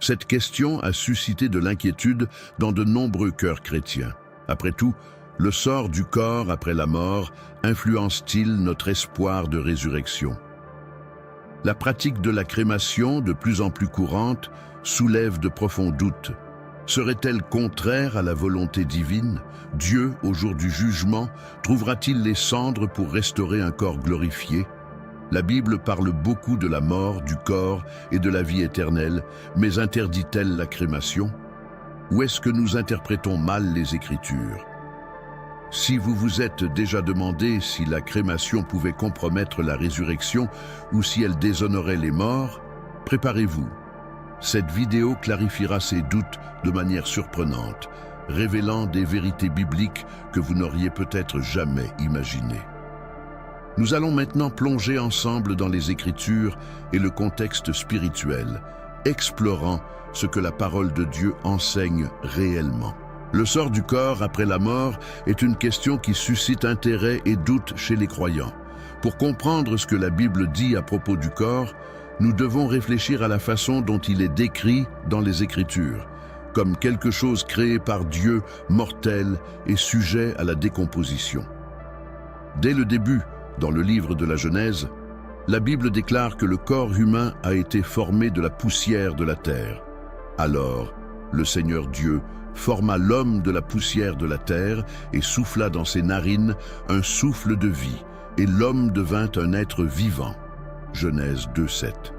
Cette question a suscité de l'inquiétude dans de nombreux cœurs chrétiens. Après tout, le sort du corps après la mort influence-t-il notre espoir de résurrection? La pratique de la crémation, de plus en plus courante, soulève de profonds doutes. Serait-elle contraire à la volonté divine? Dieu, au jour du jugement, trouvera-t-il les cendres pour restaurer un corps glorifié? La Bible parle beaucoup de la mort, du corps et de la vie éternelle, mais interdit-elle la crémation? Ou est-ce que nous interprétons mal les Écritures? Si vous vous êtes déjà demandé si la crémation pouvait compromettre la résurrection ou si elle déshonorait les morts, préparez-vous. Cette vidéo clarifiera ces doutes de manière surprenante, révélant des vérités bibliques que vous n'auriez peut-être jamais imaginées. Nous allons maintenant plonger ensemble dans les Écritures et le contexte spirituel, explorant ce que la parole de Dieu enseigne réellement. Le sort du corps après la mort est une question qui suscite intérêt et doute chez les croyants. Pour comprendre ce que la Bible dit à propos du corps, nous devons réfléchir à la façon dont il est décrit dans les Écritures, comme quelque chose créé par Dieu, mortel et sujet à la décomposition. Dès le début, dans le livre de la Genèse, la Bible déclare que le corps humain a été formé de la poussière de la terre. Alors, le Seigneur Dieu forma l'homme de la poussière de la terre et souffla dans ses narines un souffle de vie, et l'homme devint un être vivant. Genèse 2:7.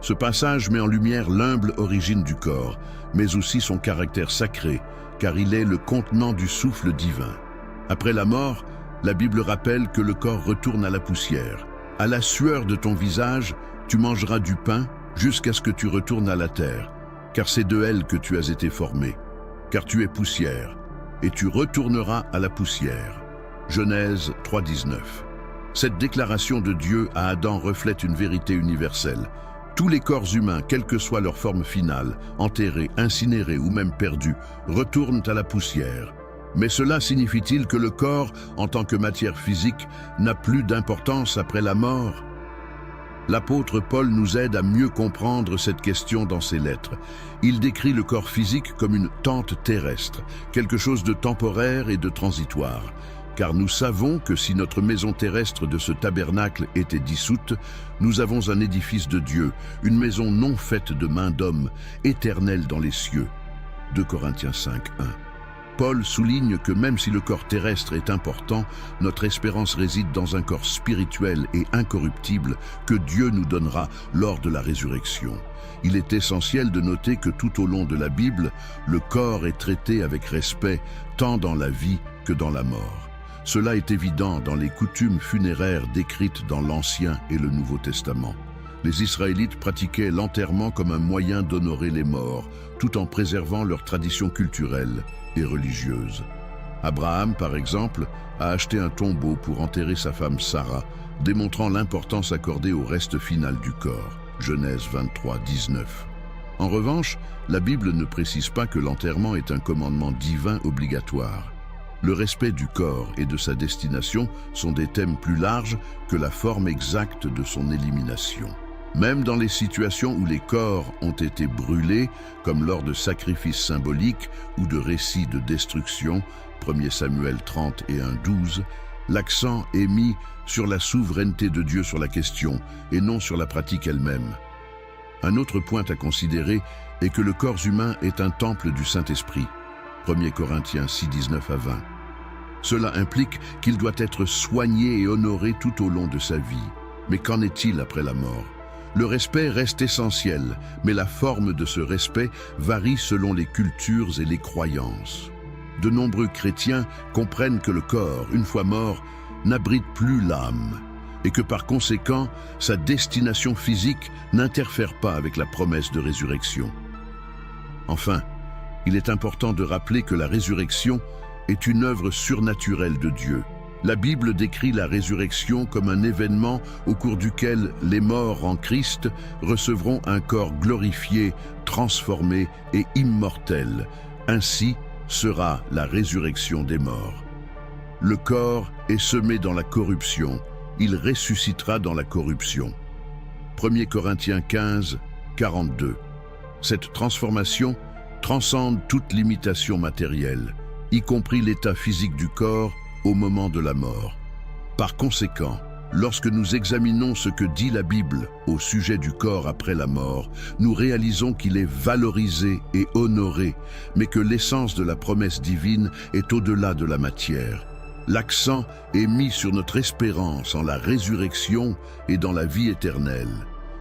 Ce passage met en lumière l'humble origine du corps, mais aussi son caractère sacré, car il est le contenant du souffle divin. Après la mort, la Bible rappelle que le corps retourne à la poussière. À la sueur de ton visage, tu mangeras du pain jusqu'à ce que tu retournes à la terre, car c'est de elle que tu as été formé. Car tu es poussière, et tu retourneras à la poussière. Genèse 3:19. Cette déclaration de Dieu à Adam reflète une vérité universelle. Tous les corps humains, quelle que soit leur forme finale, enterrés, incinérés ou même perdus, retournent à la poussière. Mais cela signifie-t-il que le corps, en tant que matière physique, n'a plus d'importance après la mort? L'apôtre Paul nous aide à mieux comprendre cette question dans ses lettres. Il décrit le corps physique comme une tente terrestre, quelque chose de temporaire et de transitoire. Car nous savons que si notre maison terrestre de ce tabernacle était dissoute, nous avons un édifice de Dieu, une maison non faite de main d'homme, éternelle dans les cieux. 2 Corinthiens 5:1. Paul souligne que même si le corps terrestre est important, notre espérance réside dans un corps spirituel et incorruptible que Dieu nous donnera lors de la résurrection. Il est essentiel de noter que tout au long de la Bible, le corps est traité avec respect, tant dans la vie que dans la mort. Cela est évident dans les coutumes funéraires décrites dans l'Ancien et le Nouveau Testament. Les Israélites pratiquaient l'enterrement comme un moyen d'honorer les morts, tout en préservant leurs traditions culturelles et religieuses. Abraham, par exemple, a acheté un tombeau pour enterrer sa femme Sarah, démontrant l'importance accordée au reste final du corps. Genèse 23:19. En revanche, la Bible ne précise pas que l'enterrement est un commandement divin obligatoire. Le respect du corps et de sa destination sont des thèmes plus larges que la forme exacte de son élimination. Même dans les situations où les corps ont été brûlés, comme lors de sacrifices symboliques ou de récits de destruction, 1 Samuel 30 et 1:12, l'accent est mis sur la souveraineté de Dieu sur la question et non sur la pratique elle-même. Un autre point à considérer est que le corps humain est un temple du Saint-Esprit. 1 Corinthiens 6:19-20. Cela implique qu'il doit être soigné et honoré tout au long de sa vie. Mais qu'en est-il après la mort? Le respect reste essentiel, mais la forme de ce respect varie selon les cultures et les croyances. De nombreux chrétiens comprennent que le corps, une fois mort, n'abrite plus l'âme, et que par conséquent, sa destination physique n'interfère pas avec la promesse de résurrection. Enfin, il est important de rappeler que la résurrection est une œuvre surnaturelle de Dieu. La Bible décrit la résurrection comme un événement au cours duquel les morts en Christ recevront un corps glorifié, transformé et immortel. Ainsi sera la résurrection des morts. Le corps est semé dans la corruption, il ressuscitera dans la corruption. 1 Corinthiens 15, 42. Cette transformation transcende toute limitation matérielle, y compris l'état physique du corps au moment de la mort. Par conséquent, lorsque nous examinons ce que dit la Bible au sujet du corps après la mort, nous réalisons qu'il est valorisé et honoré, mais que l'essence de la promesse divine est au-delà de la matière. L'accent est mis sur notre espérance en la résurrection et dans la vie éternelle,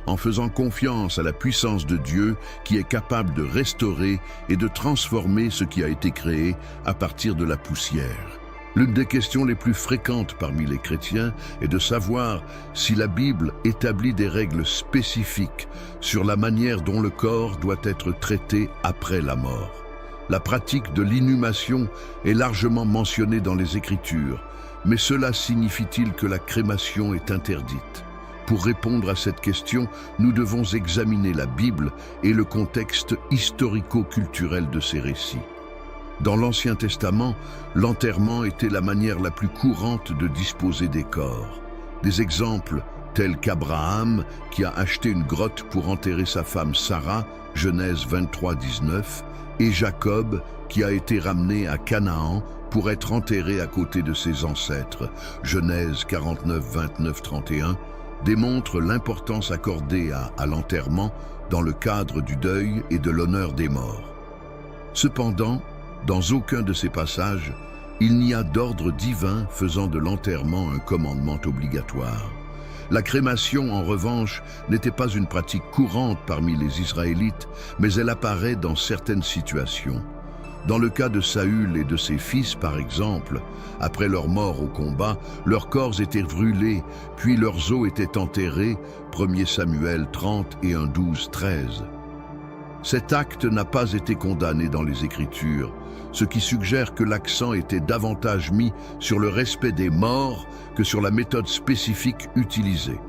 en faisant confiance à la puissance de Dieu qui est capable de restaurer et de transformer ce qui a été créé à partir de la poussière. L'une des questions les plus fréquentes parmi les chrétiens est de savoir si la Bible établit des règles spécifiques sur la manière dont le corps doit être traité après la mort. La pratique de l'inhumation est largement mentionnée dans les Écritures, mais cela signifie-t-il que la crémation est interdite? Pour répondre à cette question, nous devons examiner la Bible et le contexte historico-culturel de ces récits. Dans l'Ancien Testament, l'enterrement était la manière la plus courante de disposer des corps. Des exemples tels qu'Abraham, qui a acheté une grotte pour enterrer sa femme Sarah, Genèse 23, 19, et Jacob, qui a été ramené à Canaan pour être enterré à côté de ses ancêtres, Genèse 49, 29, 31, démontrent l'importance accordée à l'enterrement dans le cadre du deuil et de l'honneur des morts. Cependant, dans aucun de ces passages, il n'y a d'ordre divin faisant de l'enterrement un commandement obligatoire. La crémation, en revanche, n'était pas une pratique courante parmi les Israélites, mais elle apparaît dans certaines situations. Dans le cas de Saül et de ses fils, par exemple, après leur mort au combat, leurs corps étaient brûlés, puis leurs os étaient enterrés, 1 Samuel 30 et 1 12, 13. Cet acte n'a pas été condamné dans les Écritures, ce qui suggère que l'accent était davantage mis sur le respect des morts que sur la méthode spécifique utilisée.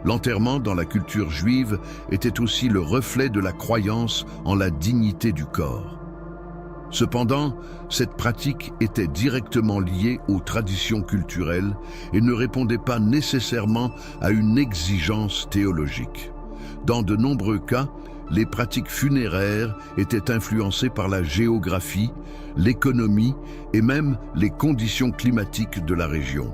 L'enterrement dans la culture juive était aussi le reflet de la croyance en la dignité du corps. Cependant, cette pratique était directement liée aux traditions culturelles et ne répondait pas nécessairement à une exigence théologique. Dans de nombreux cas, les pratiques funéraires étaient influencées par la géographie, l'économie et même les conditions climatiques de la région.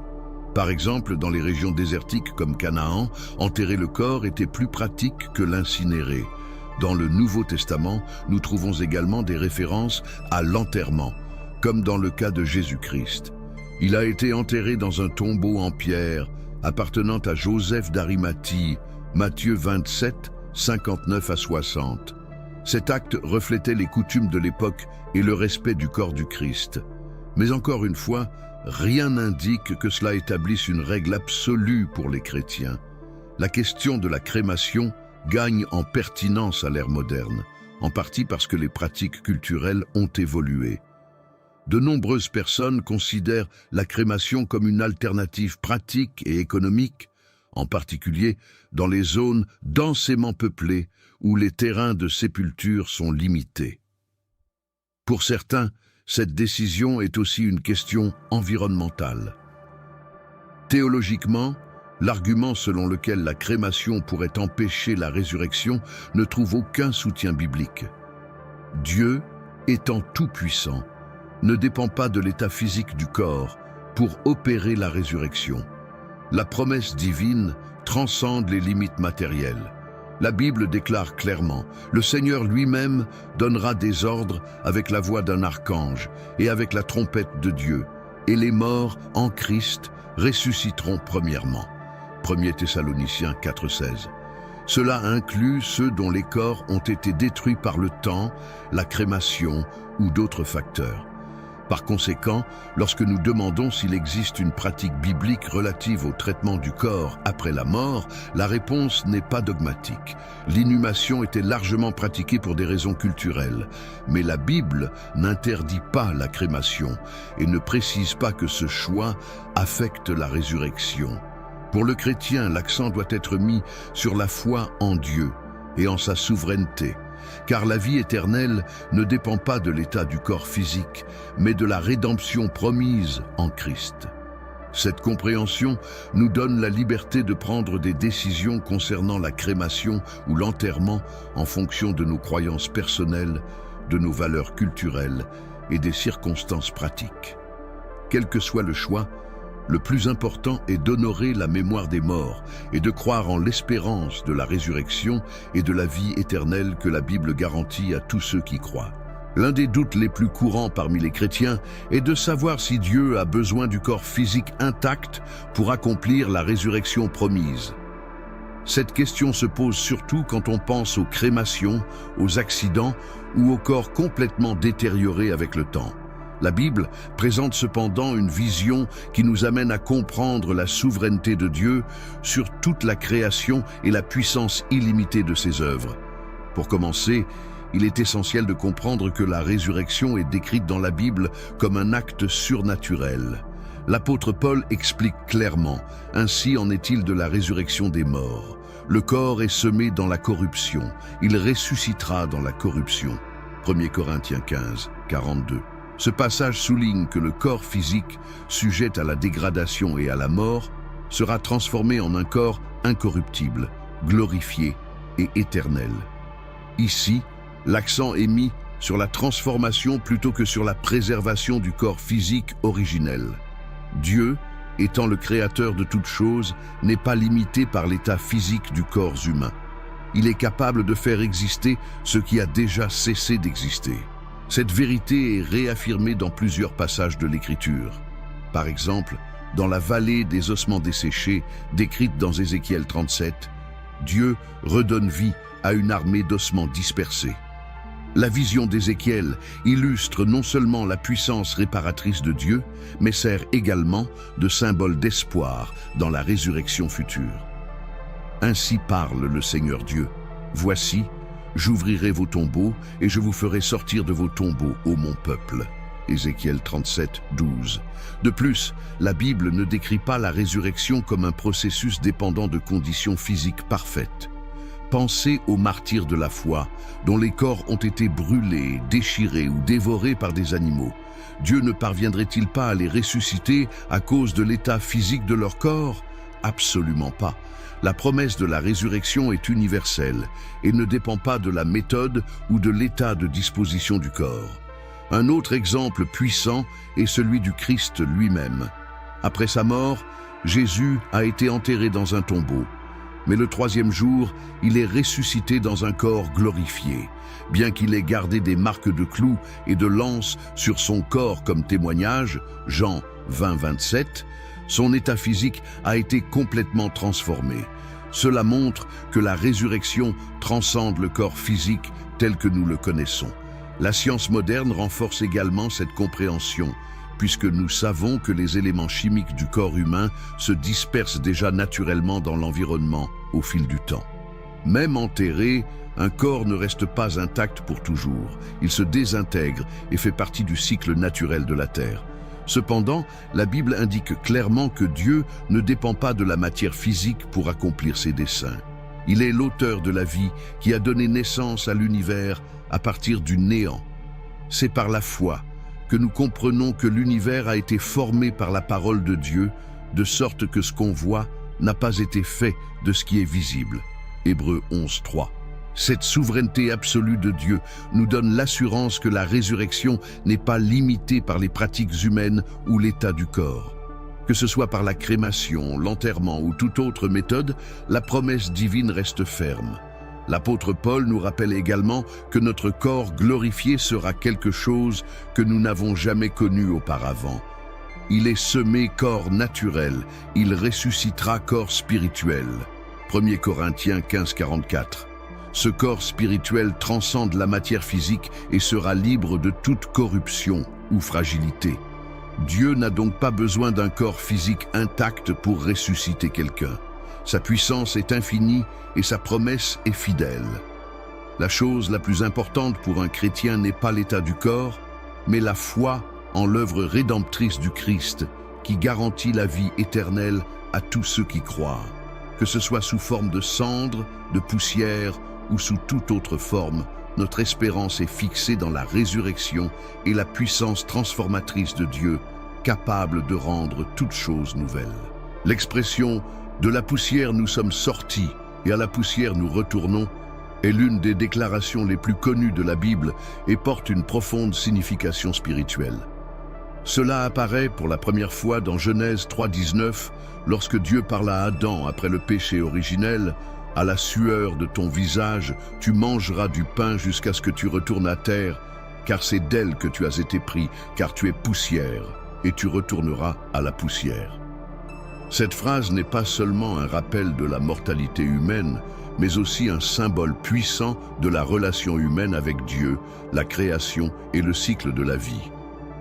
Par exemple, dans les régions désertiques comme Canaan, enterrer le corps était plus pratique que l'incinérer. Dans le Nouveau Testament, nous trouvons également des références à l'enterrement, comme dans le cas de Jésus-Christ. Il a été enterré dans un tombeau en pierre appartenant à Joseph d'Arimathie, Matthieu 27, 59 à 60. Cet acte reflétait les coutumes de l'époque et le respect du corps du Christ. Mais encore une fois, rien n'indique que cela établisse une règle absolue pour les chrétiens. La question de la crémation gagne en pertinence à l'ère moderne, en partie parce que les pratiques culturelles ont évolué. De nombreuses personnes considèrent la crémation comme une alternative pratique et économique, en particulier dans les zones densément peuplées où les terrains de sépulture sont limités. Pour certains, cette décision est aussi une question environnementale. Théologiquement, l'argument selon lequel la crémation pourrait empêcher la résurrection ne trouve aucun soutien biblique. Dieu, étant tout-puissant, ne dépend pas de l'état physique du corps pour opérer la résurrection. La promesse divine transcende les limites matérielles. La Bible déclare clairement, le Seigneur lui-même donnera des ordres avec la voix d'un archange et avec la trompette de Dieu, et les morts en Christ ressusciteront premièrement. 1 Thessaloniciens 4,16. Cela inclut ceux dont les corps ont été détruits par le temps, la crémation ou d'autres facteurs. Par conséquent, lorsque nous demandons s'il existe une pratique biblique relative au traitement du corps après la mort, la réponse n'est pas dogmatique. L'inhumation était largement pratiquée pour des raisons culturelles, mais la Bible n'interdit pas la crémation et ne précise pas que ce choix affecte la résurrection. Pour le chrétien, l'accent doit être mis sur la foi en Dieu et en sa souveraineté, car la vie éternelle ne dépend pas de l'état du corps physique, mais de la rédemption promise en Christ. Cette compréhension nous donne la liberté de prendre des décisions concernant la crémation ou l'enterrement en fonction de nos croyances personnelles, de nos valeurs culturelles et des circonstances pratiques. Quel que soit le choix, le plus important est d'honorer la mémoire des morts et de croire en l'espérance de la résurrection et de la vie éternelle que la Bible garantit à tous ceux qui croient. L'un des doutes les plus courants parmi les chrétiens est de savoir si Dieu a besoin du corps physique intact pour accomplir la résurrection promise. Cette question se pose surtout quand on pense aux crémations, aux accidents ou aux corps complètement détériorés avec le temps. La Bible présente cependant une vision qui nous amène à comprendre la souveraineté de Dieu sur toute la création et la puissance illimitée de ses œuvres. Pour commencer, il est essentiel de comprendre que la résurrection est décrite dans la Bible comme un acte surnaturel. L'apôtre Paul explique clairement, ainsi en est-il de la résurrection des morts. Le corps est semé dans la corruption, il ressuscitera dans la corruption. 1 Corinthiens 15, 42. Ce passage souligne que le corps physique, sujet à la dégradation et à la mort, sera transformé en un corps incorruptible, glorifié et éternel. Ici, l'accent est mis sur la transformation plutôt que sur la préservation du corps physique originel. Dieu, étant le créateur de toutes choses, n'est pas limité par l'état physique du corps humain. Il est capable de faire exister ce qui a déjà cessé d'exister. Cette vérité est réaffirmée dans plusieurs passages de l'Écriture. Par exemple, dans la vallée des ossements desséchés, décrite dans Ézéchiel 37, Dieu redonne vie à une armée d'ossements dispersés. La vision d'Ézéchiel illustre non seulement la puissance réparatrice de Dieu, mais sert également de symbole d'espoir dans la résurrection future. Ainsi parle le Seigneur Dieu. Voici, j'ouvrirai vos tombeaux et je vous ferai sortir de vos tombeaux, ô mon peuple. Ézéchiel 37, 12. De plus, la Bible ne décrit pas la résurrection comme un processus dépendant de conditions physiques parfaites. Pensez aux martyrs de la foi, dont les corps ont été brûlés, déchirés ou dévorés par des animaux. Dieu ne parviendrait-il pas à les ressusciter à cause de l'état physique de leur corps? Absolument pas. La promesse de la résurrection est universelle et ne dépend pas de la méthode ou de l'état de disposition du corps. Un autre exemple puissant est celui du Christ lui-même. Après sa mort, Jésus a été enterré dans un tombeau. Mais le troisième jour, il est ressuscité dans un corps glorifié. Bien qu'il ait gardé des marques de clous et de lances sur son corps comme témoignage, Jean 20, 27, son état physique a été complètement transformé. Cela montre que la résurrection transcende le corps physique tel que nous le connaissons. La science moderne renforce également cette compréhension, puisque nous savons que les éléments chimiques du corps humain se dispersent déjà naturellement dans l'environnement au fil du temps. Même enterré, un corps ne reste pas intact pour toujours. Il se désintègre et fait partie du cycle naturel de la Terre. Cependant, la Bible indique clairement que Dieu ne dépend pas de la matière physique pour accomplir ses desseins. Il est l'auteur de la vie qui a donné naissance à l'univers à partir du néant. C'est par la foi que nous comprenons que l'univers a été formé par la parole de Dieu, de sorte que ce qu'on voit n'a pas été fait de ce qui est visible. Hébreux 11, 3. Cette souveraineté absolue de Dieu nous donne l'assurance que la résurrection n'est pas limitée par les pratiques humaines ou l'état du corps. Que ce soit par la crémation, l'enterrement ou toute autre méthode, la promesse divine reste ferme. L'apôtre Paul nous rappelle également que notre corps glorifié sera quelque chose que nous n'avons jamais connu auparavant. Il est semé corps naturel, il ressuscitera corps spirituel. 1 Corinthiens 15, 44. Ce corps spirituel transcende la matière physique et sera libre de toute corruption ou fragilité. Dieu n'a donc pas besoin d'un corps physique intact pour ressusciter quelqu'un. Sa puissance est infinie et sa promesse est fidèle. La chose la plus importante pour un chrétien n'est pas l'état du corps, mais la foi en l'œuvre rédemptrice du Christ qui garantit la vie éternelle à tous ceux qui croient. Que ce soit sous forme de cendres, de poussière ou sous toute autre forme, notre espérance est fixée dans la résurrection et la puissance transformatrice de Dieu, capable de rendre toutes choses nouvelles. L'expression « de la poussière nous sommes sortis et à la poussière nous retournons » est l'une des déclarations les plus connues de la Bible et porte une profonde signification spirituelle. Cela apparaît pour la première fois dans Genèse 3,19, lorsque Dieu parla à Adam après le péché originel: « À la sueur de ton visage, tu mangeras du pain jusqu'à ce que tu retournes à terre, car c'est d'elle que tu as été pris, car tu es poussière, et tu retourneras à la poussière. » Cette phrase n'est pas seulement un rappel de la mortalité humaine, mais aussi un symbole puissant de la relation humaine avec Dieu, la création et le cycle de la vie.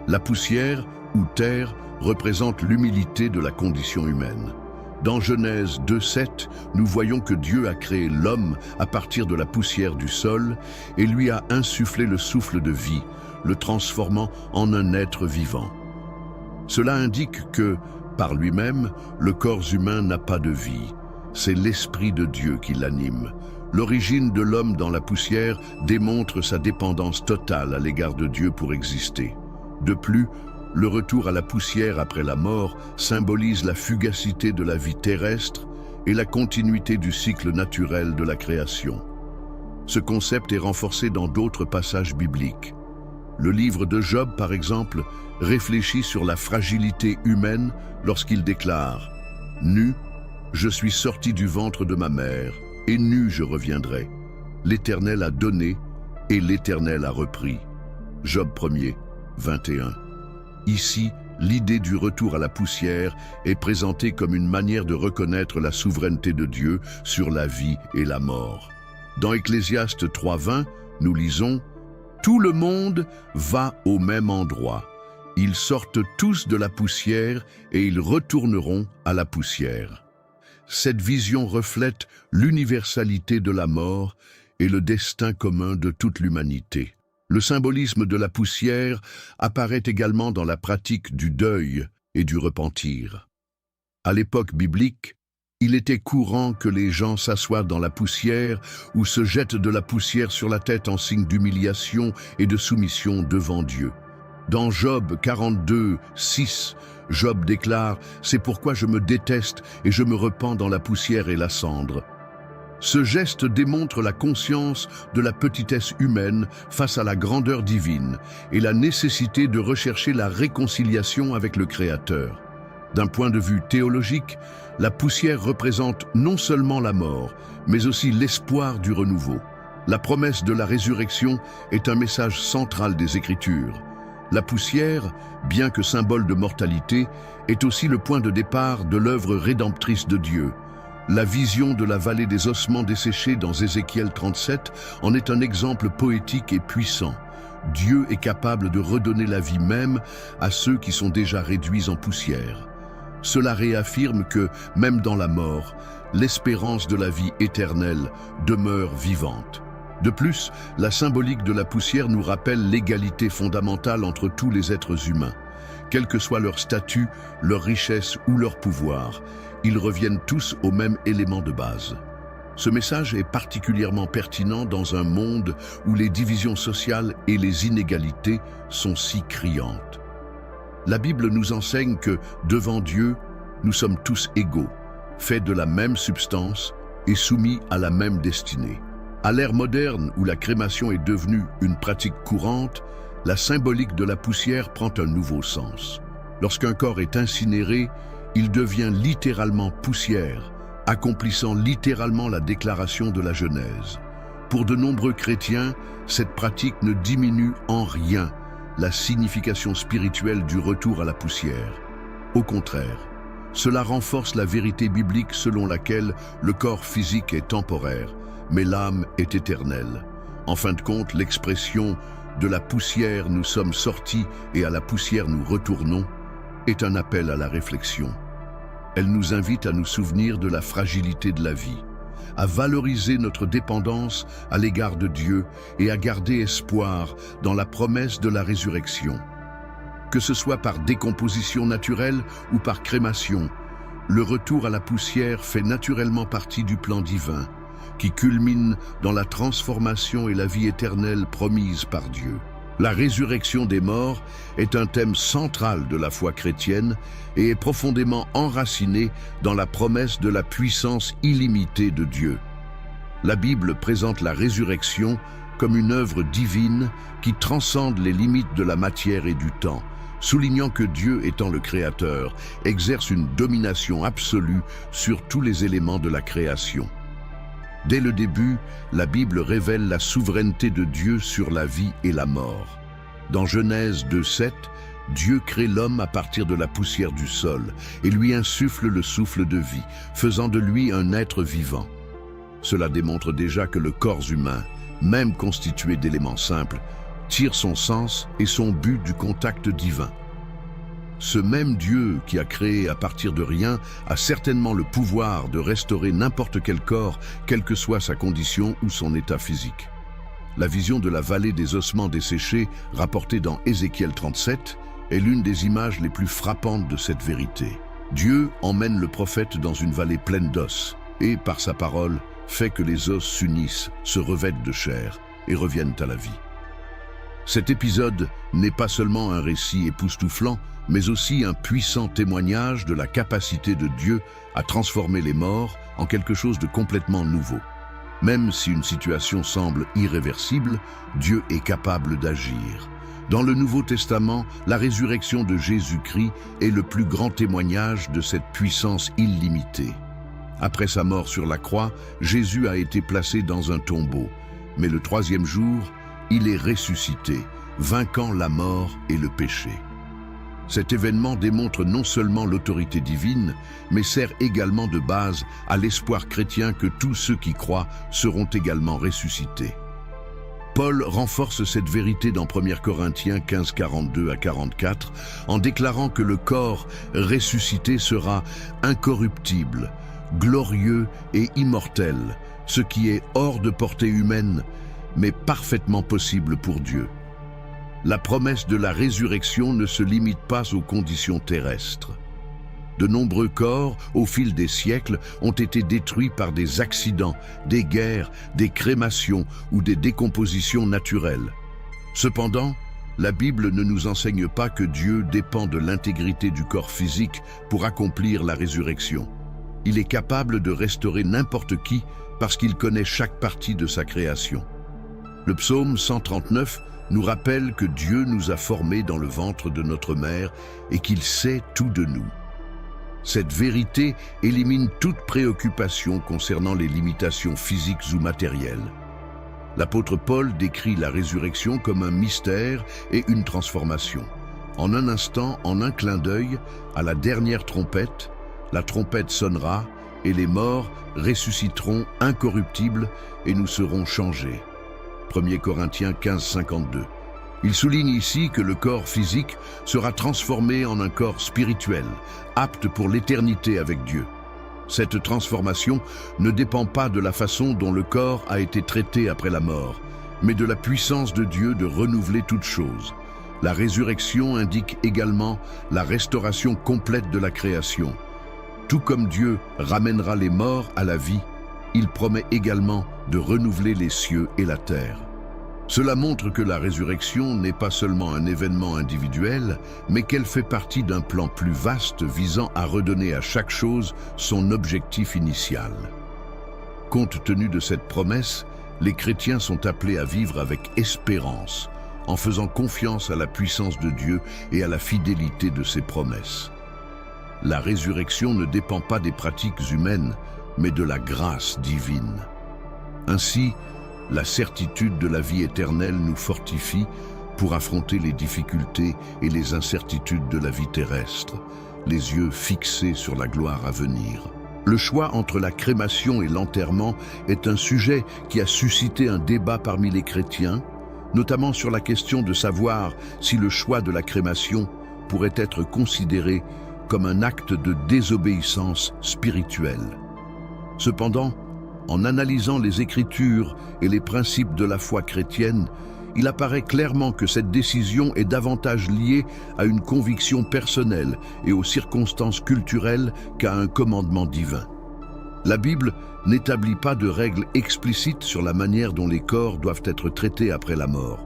La poussière, ou terre, représente l'humilité de la condition humaine. Dans Genèse 2,7, nous voyons que Dieu a créé l'homme à partir de la poussière du sol et lui a insufflé le souffle de vie, le transformant en un être vivant. Cela indique que, par lui-même, le corps humain n'a pas de vie. C'est l'Esprit de Dieu qui l'anime. L'origine de l'homme dans la poussière démontre sa dépendance totale à l'égard de Dieu pour exister. De plus, le retour à la poussière après la mort symbolise la fugacité de la vie terrestre et la continuité du cycle naturel de la création. Ce concept est renforcé dans d'autres passages bibliques. Le livre de Job, par exemple, réfléchit sur la fragilité humaine lorsqu'il déclare « Nu, je suis sorti du ventre de ma mère, et nu je reviendrai. L'Éternel a donné, et l'Éternel a repris. » Job 1er, 21. Ici, l'idée du retour à la poussière est présentée comme une manière de reconnaître la souveraineté de Dieu sur la vie et la mort. Dans Ecclésiaste 3,20, nous lisons « Tout le monde va au même endroit. Ils sortent tous de la poussière et ils retourneront à la poussière. » Cette vision reflète l'universalité de la mort et le destin commun de toute l'humanité. Le symbolisme de la poussière apparaît également dans la pratique du deuil et du repentir. À l'époque biblique, il était courant que les gens s'assoient dans la poussière ou se jettent de la poussière sur la tête en signe d'humiliation et de soumission devant Dieu. Dans Job 42, 6, Job déclare « C'est pourquoi je me déteste et je me repens dans la poussière et la cendre. » Ce geste démontre la conscience de la petitesse humaine face à la grandeur divine et la nécessité de rechercher la réconciliation avec le Créateur. D'un point de vue théologique, la poussière représente non seulement la mort, mais aussi l'espoir du renouveau. La promesse de la résurrection est un message central des Écritures. La poussière, bien que symbole de mortalité, est aussi le point de départ de l'œuvre rédemptrice de Dieu. La vision de la vallée des ossements desséchés dans Ézéchiel 37 en est un exemple poétique et puissant. Dieu est capable de redonner la vie même à ceux qui sont déjà réduits en poussière. Cela réaffirme que, même dans la mort, l'espérance de la vie éternelle demeure vivante. De plus, la symbolique de la poussière nous rappelle l'égalité fondamentale entre tous les êtres humains. Quel que soit leur statut, leur richesse ou leur pouvoir, ils reviennent tous au même élément de base. Ce message est particulièrement pertinent dans un monde où les divisions sociales et les inégalités sont si criantes. La Bible nous enseigne que, devant Dieu, nous sommes tous égaux, faits de la même substance et soumis à la même destinée. À l'ère moderne où la crémation est devenue une pratique courante, la symbolique de la poussière prend un nouveau sens. Lorsqu'un corps est incinéré, il devient littéralement poussière, accomplissant littéralement la déclaration de la Genèse. Pour de nombreux chrétiens, cette pratique ne diminue en rien la signification spirituelle du retour à la poussière. Au contraire, cela renforce la vérité biblique selon laquelle le corps physique est temporaire, mais l'âme est éternelle. En fin de compte, l'expression « de la poussière nous sommes sortis et à la poussière nous retournons » est un appel à la réflexion. Elle nous invite à nous souvenir de la fragilité de la vie, à valoriser notre dépendance à l'égard de Dieu et à garder espoir dans la promesse de la résurrection. Que ce soit par décomposition naturelle ou par crémation, le retour à la poussière fait naturellement partie du plan divin, qui culmine dans la transformation et la vie éternelle promise par Dieu. La résurrection des morts est un thème central de la foi chrétienne et est profondément enraciné dans la promesse de la puissance illimitée de Dieu. La Bible présente la résurrection comme une œuvre divine qui transcende les limites de la matière et du temps, soulignant que Dieu, étant le Créateur, exerce une domination absolue sur tous les éléments de la création. Dès le début, la Bible révèle la souveraineté de Dieu sur la vie et la mort. Dans Genèse 2:7, Dieu crée l'homme à partir de la poussière du sol et lui insuffle le souffle de vie, faisant de lui un être vivant. Cela démontre déjà que le corps humain, même constitué d'éléments simples, tire son sens et son but du contact divin. Ce même Dieu qui a créé à partir de rien a certainement le pouvoir de restaurer n'importe quel corps, quelle que soit sa condition ou son état physique. La vision de la vallée des ossements desséchés, rapportée dans Ézéchiel 37, est l'une des images les plus frappantes de cette vérité. Dieu emmène le prophète dans une vallée pleine d'os et, par sa parole, fait que les os s'unissent, se revêtent de chair et reviennent à la vie. Cet épisode n'est pas seulement un récit époustouflant, mais aussi un puissant témoignage de la capacité de Dieu à transformer les morts en quelque chose de complètement nouveau. Même si une situation semble irréversible, Dieu est capable d'agir. Dans le Nouveau Testament, la résurrection de Jésus-Christ est le plus grand témoignage de cette puissance illimitée. Après sa mort sur la croix, Jésus a été placé dans un tombeau, mais le troisième jour, il est ressuscité, vainquant la mort et le péché. Cet événement démontre non seulement l'autorité divine, mais sert également de base à l'espoir chrétien que tous ceux qui croient seront également ressuscités. Paul renforce cette vérité dans 1 Corinthiens 15, 42 à 44, en déclarant que le corps ressuscité sera incorruptible, glorieux et immortel, ce qui est hors de portée humaine, mais parfaitement possible pour Dieu. La promesse de la résurrection ne se limite pas aux conditions terrestres. De nombreux corps, au fil des siècles, ont été détruits par des accidents, des guerres, des crémations ou des décompositions naturelles. Cependant, la Bible ne nous enseigne pas que Dieu dépend de l'intégrité du corps physique pour accomplir la résurrection. Il est capable de restaurer n'importe qui parce qu'il connaît chaque partie de sa création. Le psaume 139 nous rappelle que Dieu nous a formés dans le ventre de notre mère et qu'il sait tout de nous. Cette vérité élimine toute préoccupation concernant les limitations physiques ou matérielles. L'apôtre Paul décrit la résurrection comme un mystère et une transformation. En un instant, en un clin d'œil, à la dernière trompette, la trompette sonnera et les morts ressusciteront incorruptibles et nous serons changés. 1 Corinthiens 15, 52. Il souligne ici que le corps physique sera transformé en un corps spirituel, apte pour l'éternité avec Dieu. Cette transformation ne dépend pas de la façon dont le corps a été traité après la mort, mais de la puissance de Dieu de renouveler toutes choses. La résurrection indique également la restauration complète de la création. Tout comme Dieu ramènera les morts à la vie, il promet également de renouveler les cieux et la terre. Cela montre que la résurrection n'est pas seulement un événement individuel, mais qu'elle fait partie d'un plan plus vaste visant à redonner à chaque chose son objectif initial. Compte tenu de cette promesse, les chrétiens sont appelés à vivre avec espérance, en faisant confiance à la puissance de Dieu et à la fidélité de ses promesses. La résurrection ne dépend pas des pratiques humaines, mais de la grâce divine. Ainsi, la certitude de la vie éternelle nous fortifie pour affronter les difficultés et les incertitudes de la vie terrestre, les yeux fixés sur la gloire à venir. Le choix entre la crémation et l'enterrement est un sujet qui a suscité un débat parmi les chrétiens, notamment sur la question de savoir si le choix de la crémation pourrait être considéré comme un acte de désobéissance spirituelle. Cependant, en analysant les Écritures et les principes de la foi chrétienne, il apparaît clairement que cette décision est davantage liée à une conviction personnelle et aux circonstances culturelles qu'à un commandement divin. La Bible n'établit pas de règles explicites sur la manière dont les corps doivent être traités après la mort.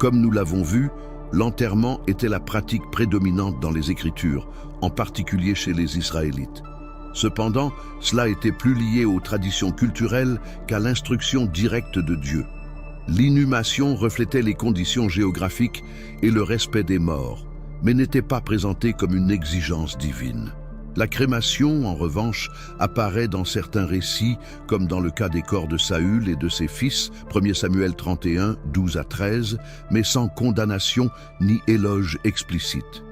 Comme nous l'avons vu, l'enterrement était la pratique prédominante dans les Écritures, en particulier chez les Israélites. Cependant, cela était plus lié aux traditions culturelles qu'à l'instruction directe de Dieu. L'inhumation reflétait les conditions géographiques et le respect des morts, mais n'était pas présentée comme une exigence divine. La crémation, en revanche, apparaît dans certains récits, comme dans le cas des corps de Saül et de ses fils, 1 Samuel 31, 12 à 13, mais sans condamnation ni éloge explicite.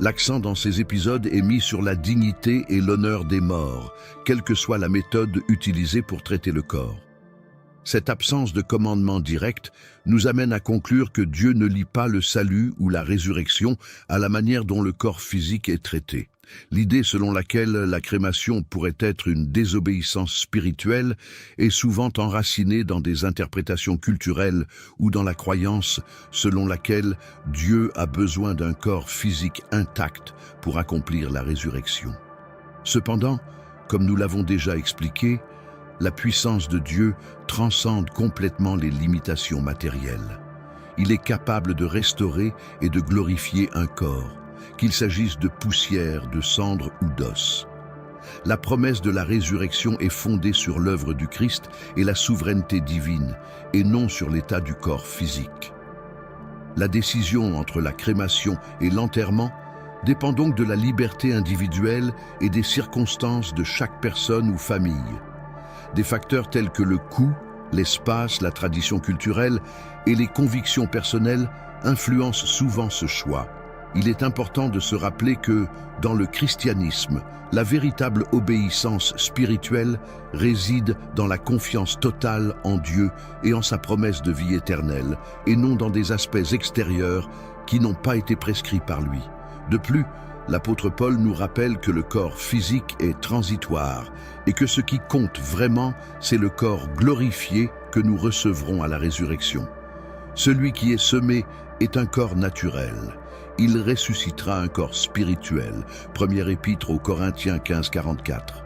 L'accent dans ces épisodes est mis sur la dignité et l'honneur des morts, quelle que soit la méthode utilisée pour traiter le corps. Cette absence de commandement direct nous amène à conclure que Dieu ne lie pas le salut ou la résurrection à la manière dont le corps physique est traité. L'idée selon laquelle la crémation pourrait être une désobéissance spirituelle est souvent enracinée dans des interprétations culturelles ou dans la croyance selon laquelle Dieu a besoin d'un corps physique intact pour accomplir la résurrection. Cependant, comme nous l'avons déjà expliqué, la puissance de Dieu transcende complètement les limitations matérielles. Il est capable de restaurer et de glorifier un corps, qu'il s'agisse de poussière, de cendre ou d'os. La promesse de la résurrection est fondée sur l'œuvre du Christ et la souveraineté divine, et non sur l'état du corps physique. La décision entre la crémation et l'enterrement dépend donc de la liberté individuelle et des circonstances de chaque personne ou famille. Des facteurs tels que le coût, l'espace, la tradition culturelle et les convictions personnelles influencent souvent ce choix. Il est important de se rappeler que, dans le christianisme, la véritable obéissance spirituelle réside dans la confiance totale en Dieu et en sa promesse de vie éternelle, et non dans des aspects extérieurs qui n'ont pas été prescrits par lui. De plus, l'apôtre Paul nous rappelle que le corps physique est transitoire et que ce qui compte vraiment, c'est le corps glorifié que nous recevrons à la résurrection. Celui qui est semé est un corps naturel. Il ressuscitera un corps spirituel. Première épître aux Corinthiens 15, 44.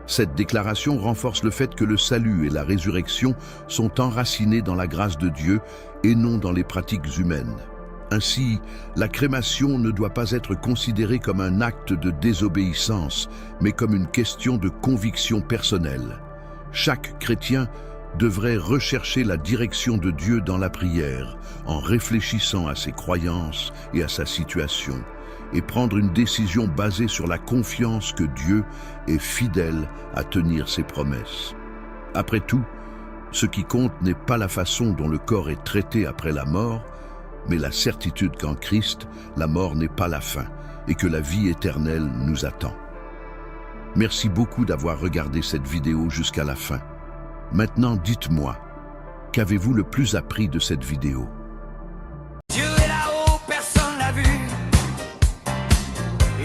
Cette déclaration renforce le fait que le salut et la résurrection sont enracinés dans la grâce de Dieu et non dans les pratiques humaines. Ainsi, la crémation ne doit pas être considérée comme un acte de désobéissance, mais comme une question de conviction personnelle. Chaque chrétien devrait rechercher la direction de Dieu dans la prière, en réfléchissant à ses croyances et à sa situation, et prendre une décision basée sur la confiance que Dieu est fidèle à tenir ses promesses. Après tout, ce qui compte n'est pas la façon dont le corps est traité après la mort, mais la certitude qu'en Christ, la mort n'est pas la fin et que la vie éternelle nous attend. Merci beaucoup d'avoir regardé cette vidéo jusqu'à la fin. Maintenant, dites-moi, qu'avez-vous le plus appris de cette vidéo? Dieu est là-haut, personne l'a vu.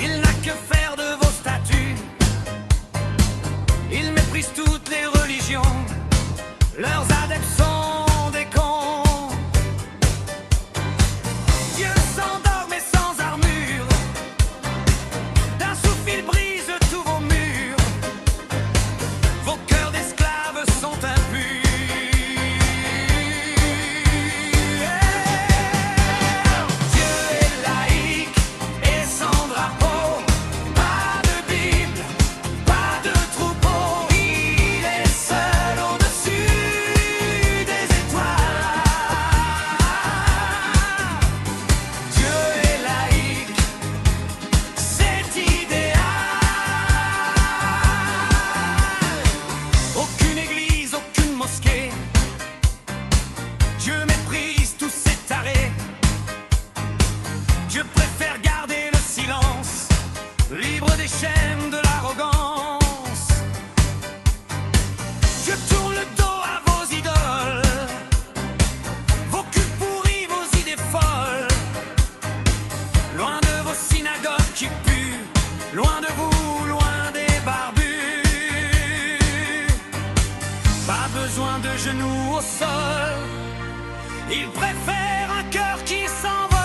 Il n'a que faire de vos statuts. Il méprise toutes les religions. Leurs adeptes sont des cons. Dieu s'endort mais sans armure. D'un souffle il brise tous vos murs. Vos cœurs d'esclaves sont impurs. Dieu est laïque et sans drapeau. Pas de Bible, pas de troupeau. Il est seul au-dessus des étoiles. Dieu est laïque, c'est idéal. Aucune église, aucune mosquée. Dieu méprise tous ces tarés. Dieu préfère garder le silence, libre des chaînes de l'arrogance. Dieu tourne le dos à vos idoles, vos cultes pourris, vos idées folles. Loin de vos synagogues qui puent, loin de vous, loin des barbus. Pas besoin de genoux au sol, il préfère un cœur qui s'envole.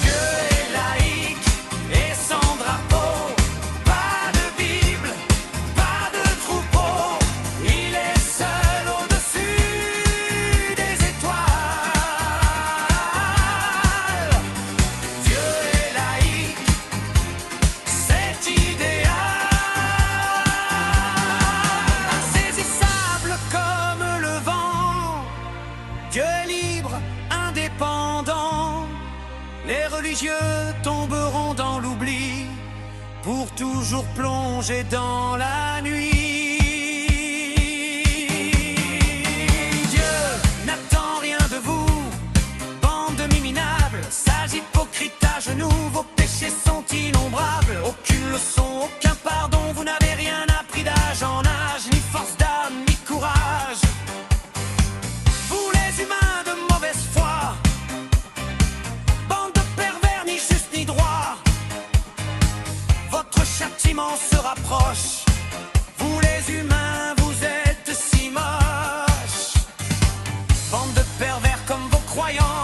Dieu est laïque et sans drapeau. Pas de Bible, pas de troupeau. Il est seul au-dessus Les religieux tomberont dans l'oubli, pour toujours plonger dans la nuit. Dieu n'attend rien de vous, bande de minables, sages hypocrites à genoux, vos péchés sont innombrables. Aucune leçon, aucun pardon, vous n'avez rien appris d'âge en âge, ni force d'âme, ni courage. Vous les humains de mauvaise foi, bande de pervers, ni juste ni droit, votre châtiment se rapproche. Vous les humains, vous êtes si moches, bande de pervers comme vos croyants.